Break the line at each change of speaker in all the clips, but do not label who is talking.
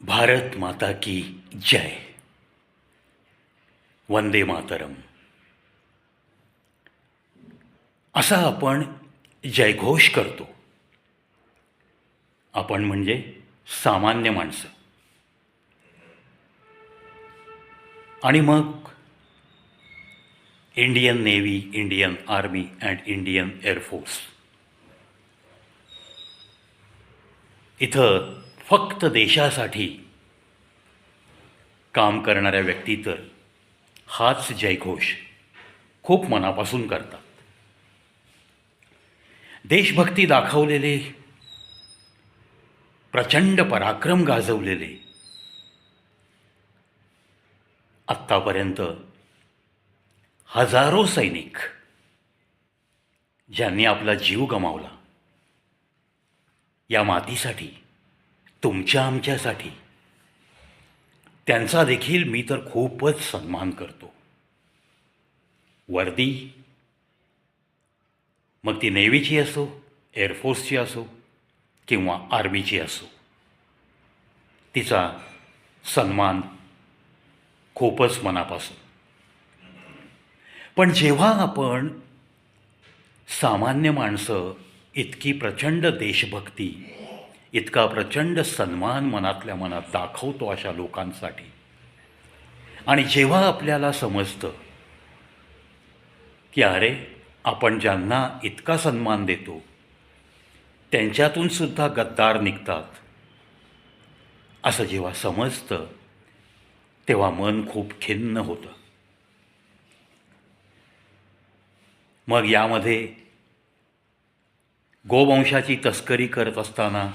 भारत माता की जय. वंदे मातरम. असा आपण जयघोष करतो. आपण म्हणजे सामान्य माणसं. आणि मग Indian navy, Indian army and Indian air force इथं फक्त देशासाठी काम करणाऱ्या व्यक्ती तर हाच जयघोष खूप मनापासून करतात. देशभक्ती दाखवलेले, प्रचंड पराक्रम गाजवलेले आत्तापर्यंत हजारो सैनिक ज्यांनी आपला जीव गमावला, या मातीसाठी, तुमच्या आमच्यासाठी, त्यांचा देखील मी तर खूपच सन्मान करतो. वर्दी मग ती नेव्हीची असो, एअरफोर्सची असो किंवा आर्मीची असो, तिचा सन्मान खूपच मनापासून. पण जेव्हा आपण सामान्य माणसं इतकी प्रचंड देशभक्ती, इतका प्रचंड सन्मान मनातल्या मनात दाखवतो अशा लोकांसाठी, आणि जेव्हा आपल्याला समजतं की अरे, आपण ज्यांना इतका सन्मान देतो त्यांच्यातून सुद्धा गद्दार निघतात, असं जेव्हा समजतं तेव्हा मन खूप खिन्न होतं. मग यामध्ये गोवंशाची तस्करी करत असताना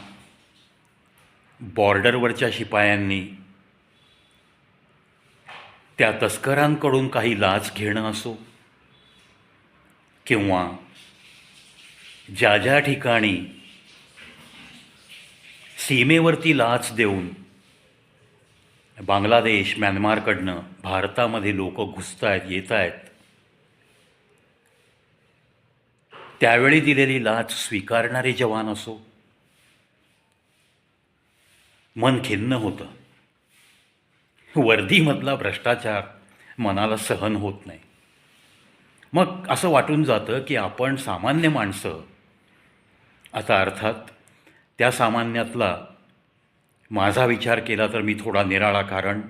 बॉर्डरवरच्या शिपायांनी त्या तस्करांकडून काही लाच घेणं असो, किंवा ज्या ज्या ठिकाणी सीमेवरती लाच देऊन बांगलादेश, म्यानमारकडनं भारतामध्ये लोक घुसत आहेत, येत आहेत, त्यावेळी दिलेली लाच स्वीकारणारे जवान असो, मन खिन्न होतं. वर्दीमधला भ्रष्टाचार मनाला सहन होत नाही. मग असं वाटून जातं की आपण सामान्य माणसं, आता अर्थात त्या सामान्यातला माझा विचार केला तर मी थोडा निराळा, कारण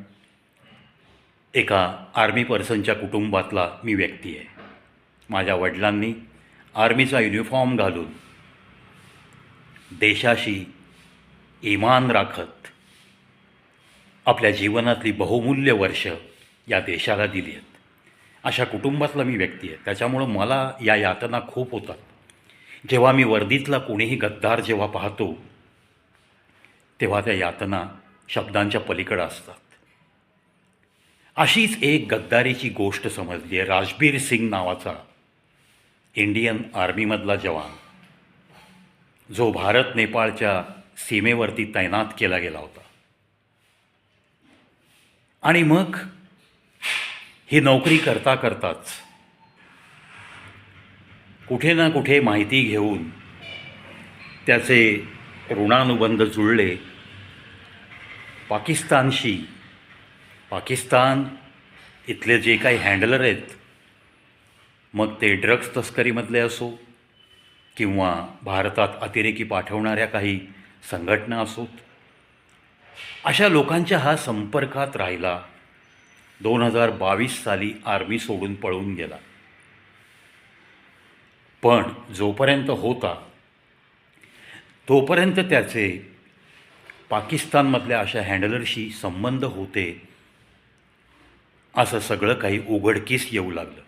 एका आर्मी पर्सनच्या कुटुंबातला मी व्यक्ती आहे. माझ्या वडिलांनी आर्मीचा युनिफॉर्म घालून देशाशी इमान राखत आपल्या जीवनातली बहुमूल्य वर्ष या देशाला दिली आहेत. अशा कुटुंबातला मी व्यक्ती आहे. त्याच्यामुळं मला या यातना खूप होतात. जेव्हा मी वर्दीतला कोणीही गद्दार जेव्हा पाहतो तेव्हा त्या यातना शब्दांच्या पलीकडं असतात. अशीच एक गद्दारीची गोष्ट समजली आहे. राजबीर सिंग नावाचा इंडियन आर्मीमधला जवान, जो भारत नेपाळच्या सीमेवरती तैनात केला गेला होता, आणि मग ही नोकरी करता करताच कुठे ना कुठे माहिती घेऊन त्याचे ऋणानुबंध जुळले पाकिस्तानशी. पाकिस्तान इथले जे काही हँडलर आहेत, मग ते ड्रग्ज तस्करीमधले असो किंवा भारतात अतिरेकी पाठवणाऱ्या काही संघटना असोत, अशा लोकांच्या हा संपर्कात राहिला. 2022 साली आर्मी सोडून पळून गेला. पण जोपर्यंत होता तोपर्यंत त्याचे पाकिस्तानमधल्या अशा हँडलरशी संबंध होते, असं सगळं काही उघडकीस येऊ लागलं.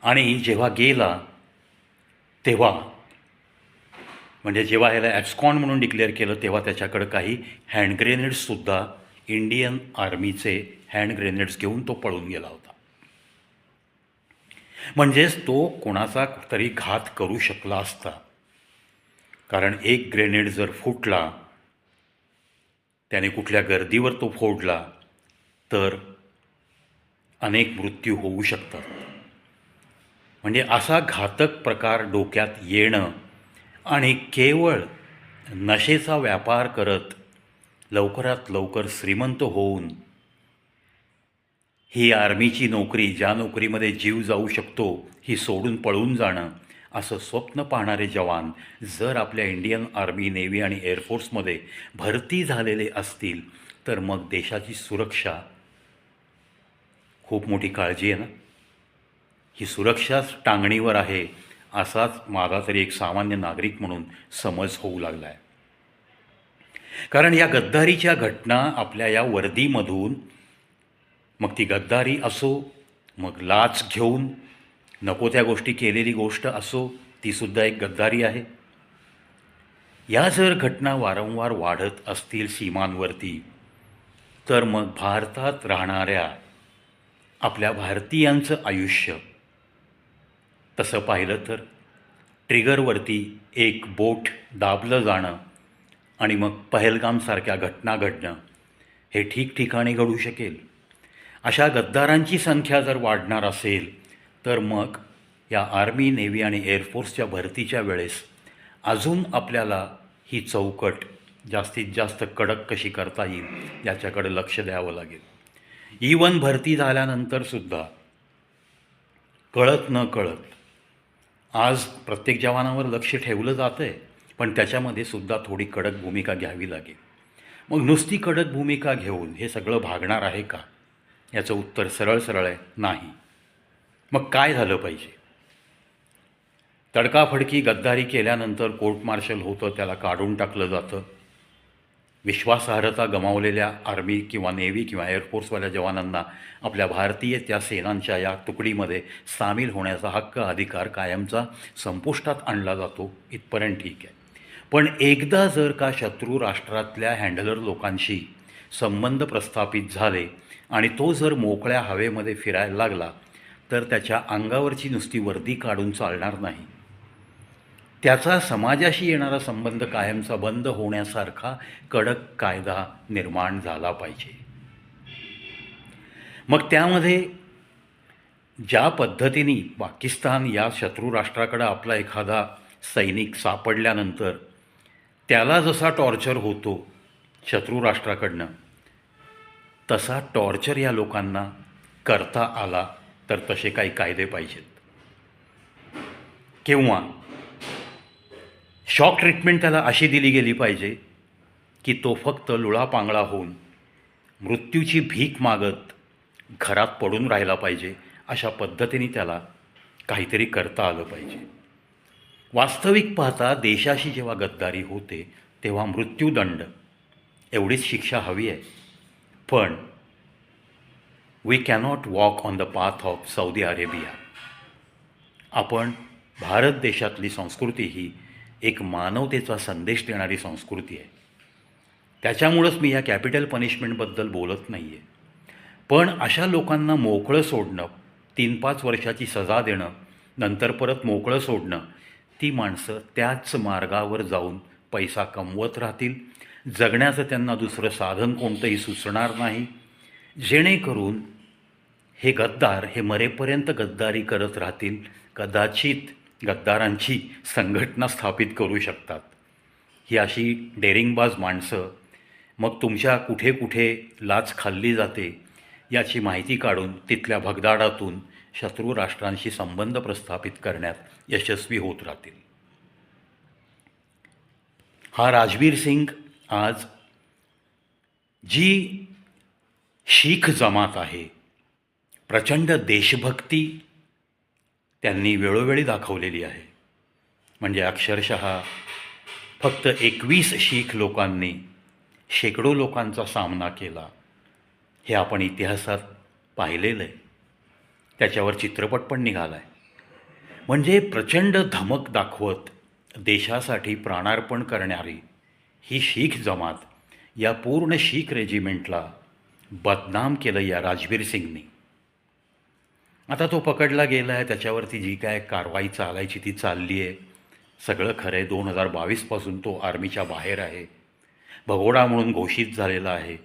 आणि जेव्हा गेला तेव्हा, म्हणजे जेव्हा ह्याला ॲब्स्कॉन्ड म्हणून डिक्लेअर केलं, तेव्हा त्याच्याकडं काही हँड ग्रेनेड्ससुद्धा, इंडियन आर्मीचे हँड ग्रेनेड्स घेऊन तो पळून गेला होता. म्हणजेच तो कोणाचा तरी घात करू शकला असता, कारण एक ग्रेनेड जर फुटला, त्याने कुठल्या गर्दीवर तो फोडला तर अनेक मृत्यू होऊ शकतात. म्हणजे असा घातक प्रकार डोक्यात येणं आणि केवळ नशेचा व्यापार करत लवकरात लवकर श्रीमंत होऊन ही आर्मीची नोकरी, ज्या नोकरीमध्ये जीव जाऊ शकतो, ही सोडून पळून जाणं असं स्वप्न पाहणारे जवान जर आपल्या इंडियन आर्मी, नेव्ही आणि एअरफोर्समध्ये भरती झालेले असतील तर मग देशाची सुरक्षा खूप मोठी काळजी आहे ना. ही सुरक्षाच टांगणीवर आहे असाच माझा तरी एक सामान्य नागरिक म्हणून समज होऊ लागला आहे. कारण या गद्दारीच्या घटना आपल्या या वर्दीमधून, मग ती गद्दारी असो, मग लाच घेऊन नको त्या गोष्टी केलेली गोष्ट असो, तीसुद्धा एक गद्दारी आहे. या जर घटना वारंवार वाढत असतील सीमांवरती, तर मग भारतात राहणाऱ्या आपल्या भारतीयांचं आयुष्य, तसं पाहिलं तर ट्रिगरवरती एक बोट दाबलं जाणं आणि मग पहलगामसारख्या घटना घडणं हे ठिकठिकाणी घडू शकेल. अशा गद्दारांची संख्या जर वाढणार असेल तर मग या आर्मी, नेव्ही आणि एअरफोर्सच्या भरतीच्या वेळेस अजून आपल्याला ही चौकट जास्तीत जास्त कडक कशी करता येईल याच्याकडे लक्ष द्यावं लागेल. इवन भरती झाल्यानंतरसुद्धा कळत न कळत आज प्रत्येक जवानावर लक्ष ठेवलं जातं आहे, पण त्याच्यामध्ये सुद्धा थोडी कडक भूमिका घ्यावी लागेल. मग नुसती कडक भूमिका घेऊन हे सगळं भागणार आहे का? याचं उत्तर सरळ सरळ आहे, नाही. मग काय झालं पाहिजे? तडकाफडकी गद्दारी केल्यानंतर कोर्ट मार्शल होतं, त्याला काढून टाकलं जातं. विश्वासार्हता गमावलेल्या आर्मी किंवा नेव्ही किंवा एअरफोर्सवाल्या जवानांना आपल्या भारतीय त्या सेनांच्या या तुकडीमध्ये सामील होण्याचा हक्क, अधिकार कायमचा संपुष्टात आणला जातो, इथपर्यंत ठीक आहे. पण एकदा जर का शत्रू राष्ट्रातल्या हँडलर लोकांशी संबंध प्रस्थापित झाले आणि तो जर मोकळ्या हवेमध्ये फिरायला लागला तर त्याच्या अंगावरची नुसती वर्दी काढून चालणार नाही. त्याचा समाजाशी येणारा संबंध कायमचा बंद होण्यासारखा कडक कायदा निर्माण झाला पाहिजे. मग त्यामध्ये ज्या पद्धतीने पाकिस्तान या शत्रू राष्ट्राकडं आपला एखादा सैनिक सापडल्यानंतर त्याला जसा टॉर्चर होतो शत्रू राष्ट्राकडनं, तसा टॉर्चर या लोकांना करता आला तर तसे काही कायदे पाहिजेत. किंवा शॉक ट्रीटमेंट त्याला अशी दिली गेली पाहिजे की तो फक्त लुळापांगळा होऊन मृत्यूची भीक मागत घरात पडून राहिला पाहिजे. अशा पद्धतीने त्याला काहीतरी करता आलं पाहिजे. वास्तविक पाहता देशाशी जेव्हा गद्दारी होते तेव्हा मृत्यूदंड एवढीच शिक्षा हवी आहे. पण we cannot walk on the path of Saudi Arabia. आपण भारत देशातली संस्कृती ही एक मानवतेचा संदेश देणारी संस्कृती आहे. त्याच्यामुळंच मी या कॅपिटल पनिशमेंटबद्दल बोलत नाही आहे. पण अशा लोकांना मोकळं सोडणं, 3-5 वर्षाची सजा देणं, नंतर परत मोकळं सोडणं, ती माणसं त्याच मार्गावर जाऊन पैसा कमवत राहतील. जगण्याचं त्यांना दुसरं साधन कोणतंही सुचणार नाही. जेणेकरून हे गद्दार हे मरेपर्यंत गद्दारी करत राहतील. कदाचित गद्दारांची संघटना स्थापित करू शकतात. ही अशी डेरिंगबाज माणसं मग तुमच्या कुठे कुठे लाच खाल्ली जाते याची माहिती काढून तिथल्या भगदाडातून शत्रू राष्ट्रांशी संबंध प्रस्थापित करण्यात यशस्वी होत राहतील. हा राजवीर सिंग आज जी शीख जमात आहे, प्रचंड देशभक्ती त्यांनी वेळोवेळी दाखवलेली आहे. म्हणजे अक्षरशः फक्त 21 शीख लोकांनी शेकडो लोकांचा सामना केला, हे आपण इतिहासात पाहिलेलं आहे. त्याच्यावर चित्रपट पण निघाला आहे. म्हणजे प्रचंड धमक दाखवत देशासाठी प्राणार्पण करणारी ही शीख जमात या पूर्ण शीख रेजिमेंटला बदनाम केलं या राजवीर सिंगनी. आता तो पकडला गेला आहे, त्याच्यावरती जी काय कारवाई चालायची ती चालली आहे. सगळं खरं आहे. 2022पासून तो आर्मीच्या बाहेर आहे, भगोडा म्हणून घोषित झालेला आहे.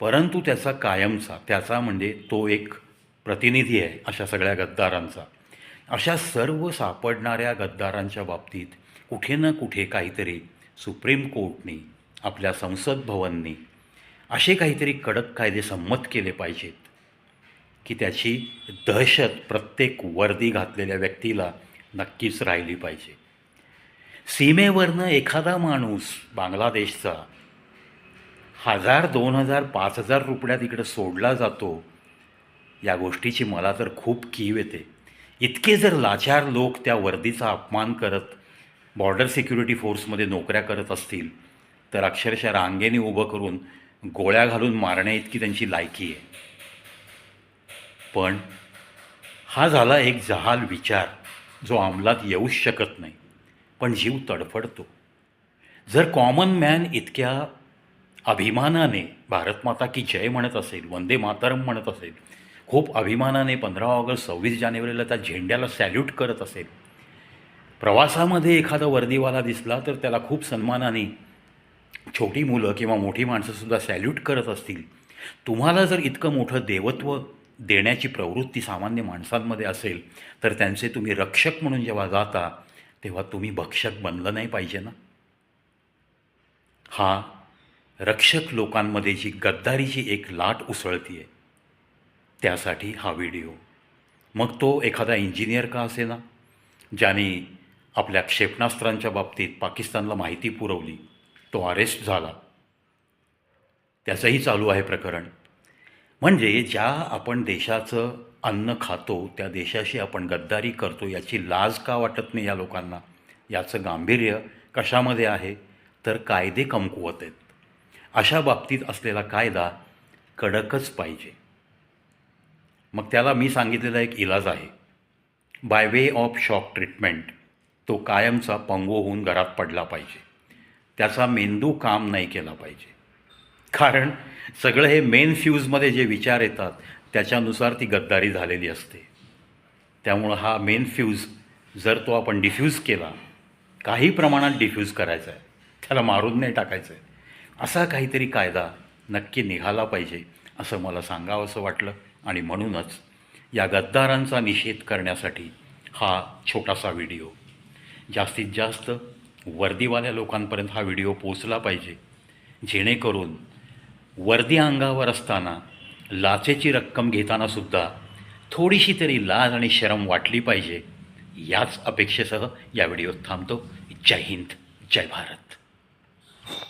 परंतु त्याचा कायमचा, त्याचा म्हणजे तो एक प्रतिनिधी आहे अशा सगळ्या गद्दारांचा. अशा सर्व सापडणाऱ्या गद्दारांच्या बाबतीत कुठे ना कुठे काहीतरी सुप्रीम कोर्टने आपल्या संसद भवननी असे काहीतरी कडक कायदे संमत केले पाहिजेत की त्याची दहशत प्रत्येक वर्दी घातलेल्या व्यक्तीला नक्कीच राहिली पाहिजे. सीमेवरनं एखादा माणूस बांगलादेशचा 1000, 2000, 5000 रुपयात इकडं सोडला जातो, या गोष्टीची मला तर खूप कीव येते. इतके जर लाचार लोक त्या वर्दीचा अपमान करत बॉर्डर सिक्युरिटी फोर्समध्ये नोकऱ्या करत असतील तर अक्षरशः रांगेने उभं करून गोळ्या घालून मारण्या इतकी त्यांची लायकी आहे. पण हा झाला एक जहाल विचार जो अंमलात येऊच शकत नाही, पण जीव तडफडतो. जर कॉमन मॅन इतक्या अभिमानाने भारत माता की जय म्हणत असेल, वंदे मातरम म्हणत असेल, खूप अभिमानाने 15 ऑगस्ट 26 जानेवारीला त्या झेंड्याला सॅल्यूट करत असेल, प्रवासामध्ये एखादा वर्दीवाला दिसला तर त्याला खूप सन्मानाने छोटी मुलं किंवा मोठी माणसंसुद्धा सॅल्यूट करत असतील, तुम्हाला जर इतकं मोठं देवत्व देण्याची प्रवृत्ती सामान्य माणसांमध्ये असेल तर त्यांचे तुम्ही रक्षक म्हणून जेव्हा जाता तेव्हा तुम्ही भक्षक बनलं नाही पाहिजे ना. हा रक्षक लोकांमध्ये जी गद्दारीची एक लाट उसळती आहे त्यासाठी हा व्हिडिओ. मग तो एखादा इंजिनियर का असेना ज्याने आपल्या क्षेपणास्त्रांच्या बाबतीत पाकिस्तानला माहिती पुरवली, तो अरेस्ट झाला, त्याचंही चालू आहे प्रकरण. म्हणजे ज्या आपण देशाचं अन्न खातो त्या देशाशी आपण गद्दारी करतो याची लाज का वाटत नाही या लोकांना. याचं गांभीर्य कशामध्ये आहे तर कायदे कमकुवत आहेत. अशा बाबतीत असलेला कायदा कडकच पाहिजे. मग त्याला मी सांगितलेला एक इलाज आहे, by way of shock treatment. तो कायमचा पंगो होऊन घरात पडला पाहिजे, त्याचा मेंदू काम नाही केला पाहिजे. कारण सगळं हे मेन फ्यूजमध्ये जे विचार येतात त्याच्यानुसार ती गद्दारी झालेली असते. त्यामुळं हा मेन फ्यूज जर तो आपण डिफ्यूज केला, काही प्रमाणात डिफ्यूज करायचा आहे, त्याला मारून नाही टाकायचं आहे, असा काहीतरी कायदा नक्की निघाला पाहिजे असं मला सांगावंसं वाटलं. आणि म्हणूनच या गद्दारांचा निषेध करण्यासाठी हा छोटासा व्हिडिओ, जास्तीत जास्त वर्दीवाल्या लोकांपर्यंत हा व्हिडिओ पोचला पाहिजे, जेणेकरून वर्दी अंगावर असताना लाचेची रक्कम घेतानासुद्धा थोडीशी तरी लाज आणि शरम वाटली पाहिजे. याच अपेक्षेसह या व्हिडिओत थांबतो. जय हिंद, जय भारत.